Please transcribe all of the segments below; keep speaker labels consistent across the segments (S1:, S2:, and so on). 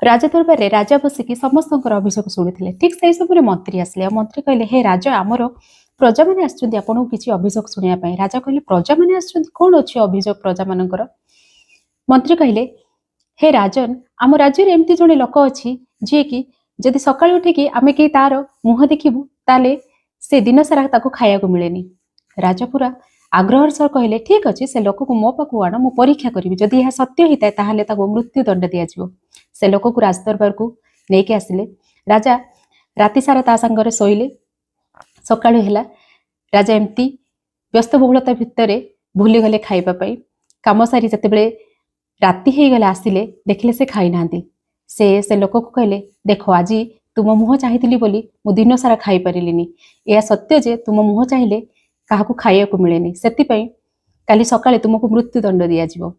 S1: राजा दरबार रे राजा बसिकी समस्त अभियोग शुणुते। ठीक से समय मंत्री आसिले मंत्री कहले हे राजा आमर प्रजा मैंने आसुच्चंती आपनको किसी अभियोग शुणा। राजा कहले प्रजा मैंने आसुच्चंती कौन अच्छी अभियोग प्रजा मानकर। मंत्री कहले हे राजन आम राज्य एमती जड़े लोक अच्छी जी कि जदि सका उठिकी आम कहीं तार मुह देखू ताले से दिन सारा खाया मिले। राजा पूरा आग्रह सह कहले ठीक अच्छे से लोक को मो पाक आण मु परीक्षा करी जदि यह सत्य होता है मृत्यु दंड दिज्व। से लोक को राजदरबार को लेकिन आसिले। राजा राति सारा ता सांगरे शोइले। सकाळु हैला राजा एमती व्यस्तबहुलता भितर भूली गले खाइबापी काम सारी जिते राति हो गला आसिले देखिले से खाई नांती। से लोक को कहले देख आज तुम मुह चाहिए बोली मु दिन सारा खाई पारिलिनी। यह सत्य जे तुम मुह चाहिए क्या खाया मिले से काली सकाळे तुमको मृत्युदंड दिज्व।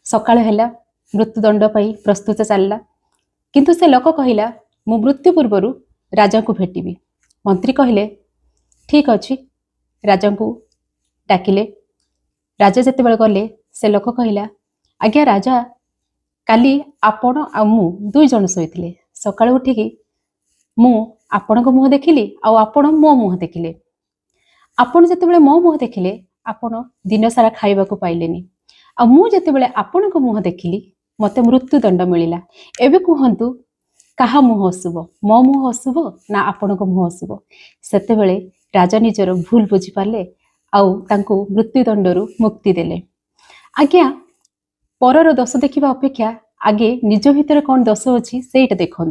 S1: सकाळ हैला मृत्युदंड प्रस्तुत चलला किंतु से लोक कहला मु मृत्यु पूर्व राजा को भेटबी। मंत्री कहले ठीक अच्छी राजा को डाकिले। राजा जिते गले से लोक कहला आज्ञा राजा काली आपण आ मु दुई जन शोइथिले सकाळ उठिकी मु आपण मुह देखिली आपण मो मुह देखिले। आपण जिते मो मुह देखिले आपण दिन सारा खाइबा को पाइलेनी आ मु जिते आपण मुह देखिली मते मृत्युदंड मिलला। एबे कहंतु कहा मुह असुब मो मुह असुब ना आपण मुह असुब। सेतेबेले राजा निजर भूल बुझी पाले आउ तांको मृत्युदंडरू मुक्ति देले। आज्ञा परर दोष देखिबा अपेक्षा आगे निज भितर कौन दोष अच्छी से देखु।